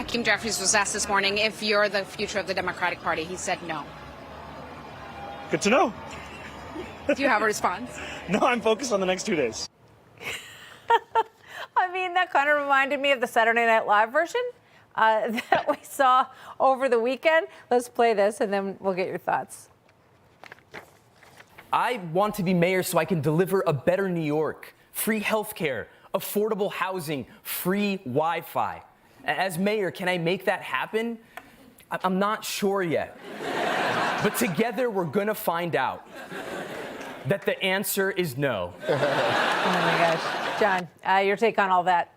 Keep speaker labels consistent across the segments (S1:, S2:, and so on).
S1: Hakeem Jeffries was asked this morning if you're the future of the Democratic Party. He said no.
S2: Good to know.
S1: Do you have a response?
S2: No, I'm focused on the next 2 days.
S3: I mean, that kind of reminded me of the Saturday Night Live version that we saw over the weekend. Let's play this, and then we'll get your thoughts.
S4: I want to be mayor so I can deliver a better New York. Free healthcare, affordable housing, free Wi-Fi. As mayor, can I make that happen? I'm not sure yet. But together, we're gonna find out that the answer is no.
S3: Oh my gosh. John, your take on all that?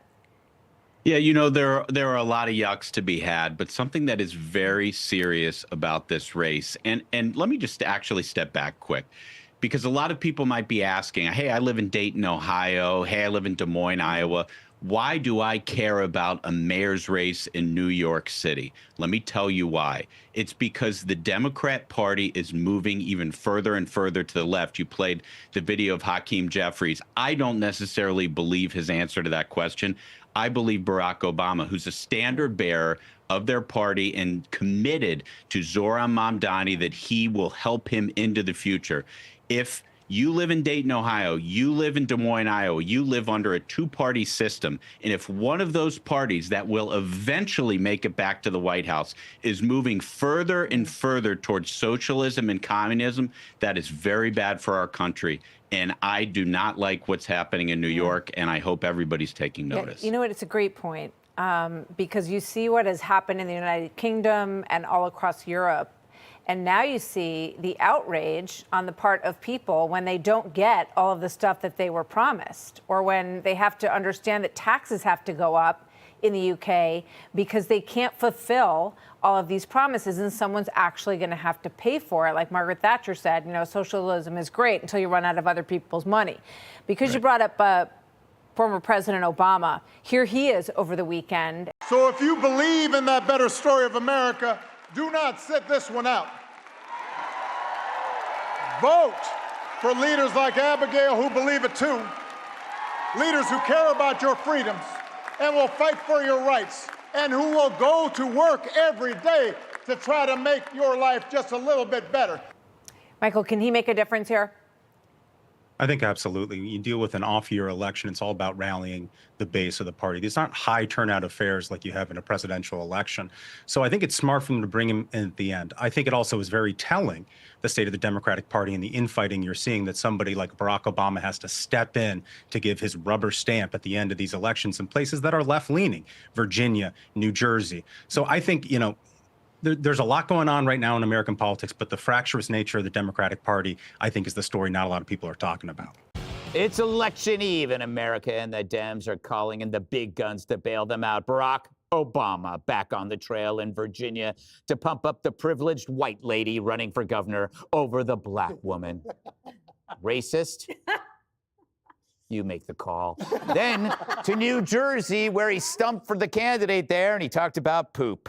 S5: Yeah, you know, there are a lot of yucks to be had, but something that is very serious about this race, and let me just actually step back quick, because a lot of people might be asking, hey, I live in Dayton, Ohio. Hey, I live in Des Moines, Iowa. Why do I care about a mayor's race in New York City? Let me tell you why. It's because the Democrat Party is moving even further and further to the left. You played the video of Hakeem Jeffries. I don't necessarily believe his answer to that question. I believe Barack Obama, who's a standard bearer of their party and committed to Zoran Mamdani, that he will help him into the future. If you live in Dayton, Ohio, you live in Des Moines, Iowa, you live under a two-party system, and if one of those parties that will eventually make it back to the White House is moving further and further towards socialism and communism, that is very bad for our country. And I do not like what's happening in New York, and I hope everybody's taking notice.
S3: Yeah, you know what? It's a great point, because you see what has happened in the United Kingdom and all across Europe. And now you see the outrage on the part of people when they don't get all of the stuff that they were promised, or when they have to understand that taxes have to go up in the UK because they can't fulfill all of these promises, and someone's actually going to have to pay for it. Like Margaret Thatcher said, you know, socialism is great until you run out of other people's money. Because right. You brought up former President Obama, here he is over the weekend.
S6: So if you believe in that better story of America, do not sit this one out. Vote for leaders like Abigail who believe it too. Leaders who care about your freedoms and will fight for your rights, and who will go to work every day to try to make your life just a little bit better.
S3: Michael, can he make a difference here?
S7: I think absolutely. You deal with an off-year election, it's all about rallying the base of the party. These aren't high turnout affairs like you have in a presidential election. So I think it's smart for them to bring him in at the end. I think it also is very telling, the state of the Democratic Party and the infighting you're seeing, that somebody like Barack Obama has to step in to give his rubber stamp at the end of these elections in places that are left-leaning, Virginia, New Jersey. So I think, you know, there's a lot going on right now in American politics, but the fractious nature of the Democratic Party, I think, is the story not a lot of people are talking about.
S8: It's election eve in America, and the Dems are calling in the big guns to bail them out. Barack Obama back on the trail in Virginia to pump up the privileged white lady running for governor over the black woman. Racist? You make the call. Then to New Jersey, where he stumped for the candidate there, and he talked about poop.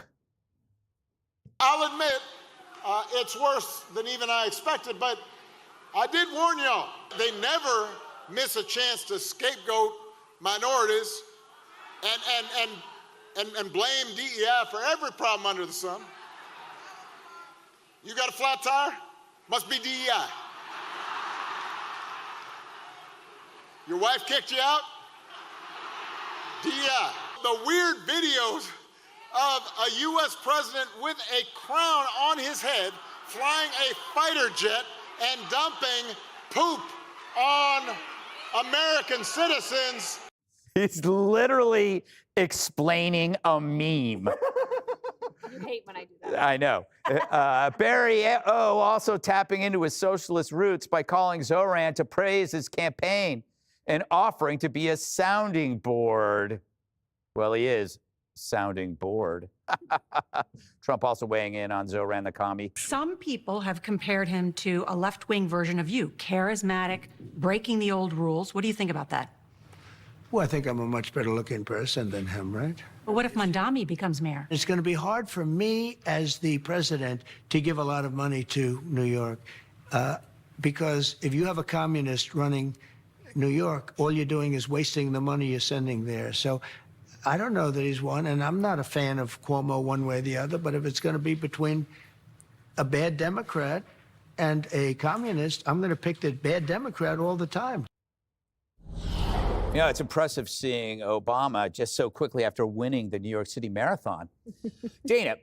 S6: I'll admit, it's worse than even I expected, but I did warn y'all. They never miss a chance to scapegoat minorities and blame DEI for every problem under the sun. You got a flat tire? Must be DEI. Your wife kicked you out? DEI. The weird videos of a U.S. president with a crown on his head, flying a fighter jet and dumping poop on American citizens.
S8: He's literally explaining a meme.
S3: You hate when I do that.
S8: I know. Barry O also tapping into his socialist roots by calling Zoran to praise his campaign and offering to be a sounding board. Well, he is sounding bored. Trump also weighing in on Zoran the commie.
S9: Some people have compared him to a left-wing version of you, charismatic, breaking the old rules. What do you think about that?
S10: Well, I think I'm a much better looking person than him, right?
S9: But what if Mamdani becomes mayor?
S10: It's going to be hard for me as the president to give a lot of money to New York, because if you have a communist running New York, all you're doing is wasting the money you're sending there. So I don't know that he's won, and I'm not a fan of Cuomo one way or the other, but if it's going to be between a bad Democrat and a communist, I'm going to pick the bad Democrat all the time.
S8: You know, it's impressive seeing Obama just so quickly after winning the New York City Marathon. Dana,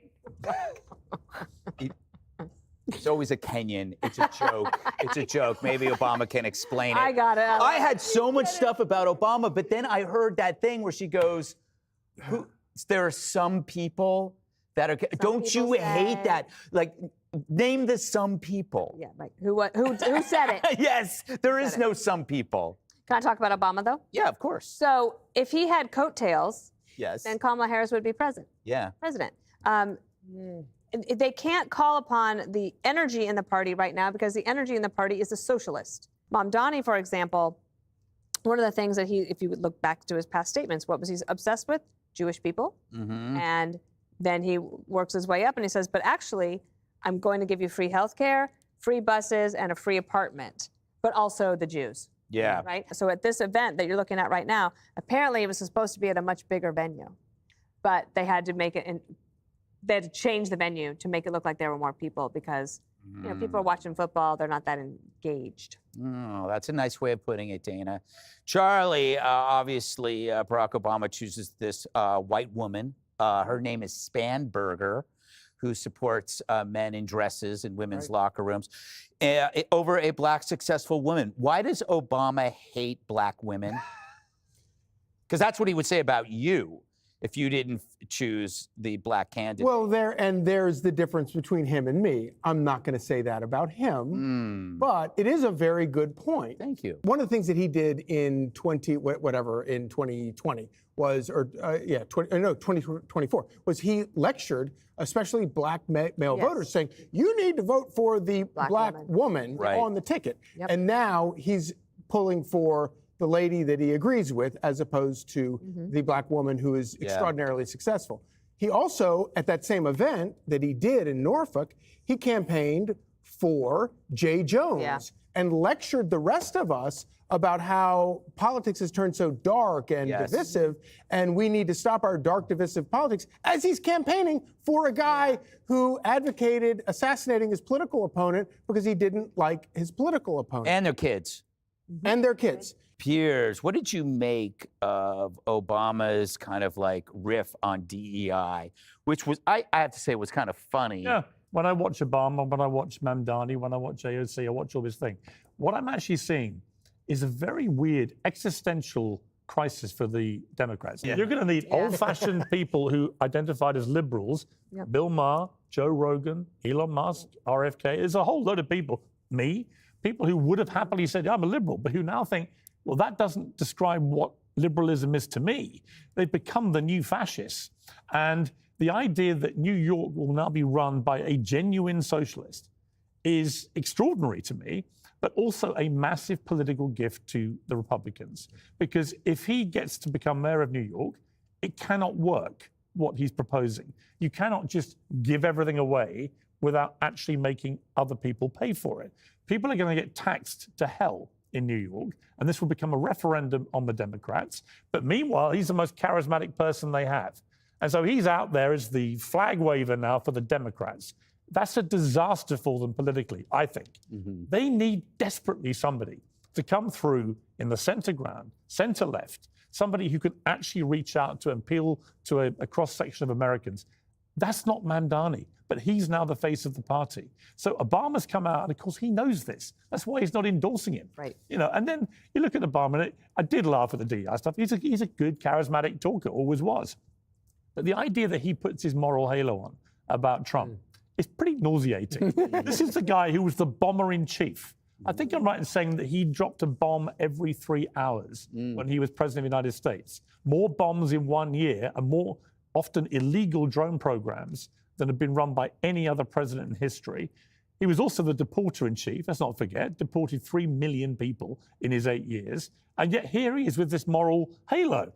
S8: it's always a Kenyan. It's a joke. It's a joke. Maybe Obama can explain it.
S3: I got it.
S8: I had so much stuff about Obama, but then I heard that thing where she goes, there are some people that are, don't you hate that? Like, name the some people.
S11: Yeah, right. Who said it?
S8: Yes, there is no some people.
S11: Can I talk about Obama, though?
S8: Yeah, of course.
S11: So if he had coattails,
S8: Yes.
S11: then Kamala Harris would be president. They can't call upon the energy in the party right now because the energy in the party is a socialist. Mamdani, for example, one of the things that if you would look back to his past statements, what was he obsessed with? Jewish people. And then he works his way up and he says, but actually, I'm going to give you free healthcare, free buses, and a free apartment, but also the Jews.
S8: Yeah.
S11: Right? So at this event that you're looking at right now, apparently it was supposed to be at a much bigger venue, but they had to make it, they had to change the venue to make it look like there were more people because you know, people are watching football, they're not that engaged.
S8: Oh, that's a nice way of putting it, Dana. Charlie, obviously, Barack Obama chooses this white woman. Her name is Spanberger, who supports men in dresses in women's locker rooms, over a black successful woman. Why does Obama hate black women? Because that's what he would say about you if you didn't choose the black candidate.
S12: Well, there's the difference between him and me. I'm not going to say that about him, but it is a very good point.
S8: Thank you.
S12: One of the things that he did in 2020 was, 2024, was he lectured, especially black male voters, saying, you need to vote for the black woman on the ticket. And now he's pulling for the lady that he agrees with as opposed to the black woman who is extraordinarily successful. He also, at that same event that he did in Norfolk, he campaigned for Jay Jones and lectured the rest of us about how politics has turned so dark and divisive, and we need to stop our dark, divisive politics, as he's campaigning for a guy who advocated assassinating his political opponent because he didn't like his political opponent.
S8: And their kids.
S12: And their kids.
S8: Piers, what did you make of Obama's kind of like riff on DEI, which was, I have to say, was kind of funny.
S2: Yeah. When I watch Obama, when I watch Mamdani, when I watch AOC, I watch all this thing. What I'm actually seeing is a very weird existential crisis for the Democrats. You're going to need old-fashioned people who identified as liberals, Bill Maher, Joe Rogan, Elon Musk, RFK. There's a whole load of people, people who would have happily said, I'm a liberal, but who now think, well, that doesn't describe what liberalism is to me. They've become the new fascists. And the idea that New York will now be run by a genuine socialist is extraordinary to me, but also a massive political gift to the Republicans. Because if he gets to become mayor of New York, it cannot work, what he's proposing. You cannot just give everything away without actually making other people pay for it. People are going to get taxed to hell in New York, and this will become a referendum on the Democrats. But meanwhile, he's the most charismatic person they have. And so he's out there as the flag waver now for the Democrats. That's a disaster for them politically, I think. They need desperately somebody to come through in the center ground, center left, somebody who can actually reach out to appeal to a cross-section of Americans. That's not Mamdani, but he's now the face of the party. So Obama's come out, and of course he knows this. That's why he's not endorsing him. You know, and then you look at Obama, and I did laugh at the DEI stuff. He's a good, charismatic talker, always was. But the idea that he puts his moral halo on about Trump is pretty nauseating. This is the guy who was the bomber in chief. I think I'm right in saying that he dropped a bomb every 3 hours when he was president of the United States. More bombs in 1 year and more often illegal drone programs than have been run by any other president in history. He was also the deporter in chief, let's not forget, deported 3 million people in his 8 years. And yet here he is with this moral halo.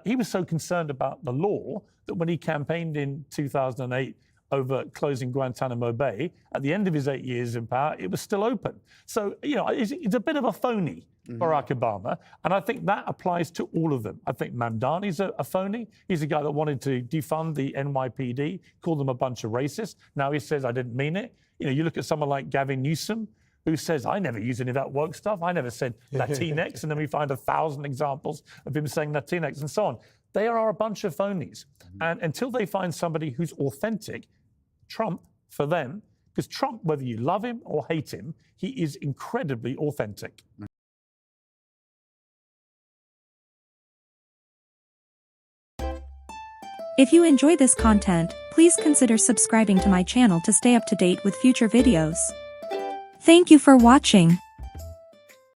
S2: He was so concerned about the law that when he campaigned in 2008 over closing Guantanamo Bay, at the end of his 8 years in power, it was still open. So, it's a bit of a phony, Barack Obama, and I think that applies to all of them. I think Mamdani's a phony. He's a guy that wanted to defund the NYPD, called them a bunch of racists. Now he says, I didn't mean it. You look at someone like Gavin Newsom, who says, I never use any of that woke stuff. I never said Latinx. And then we find 1,000 examples of him saying Latinx and so on. They are a bunch of phonies. And until they find somebody who's authentic, Trump, for them, because Trump, whether you love him or hate him, he is incredibly authentic.
S13: If you enjoy this content, please consider subscribing to my channel to stay up to date with future videos. Thank you for watching.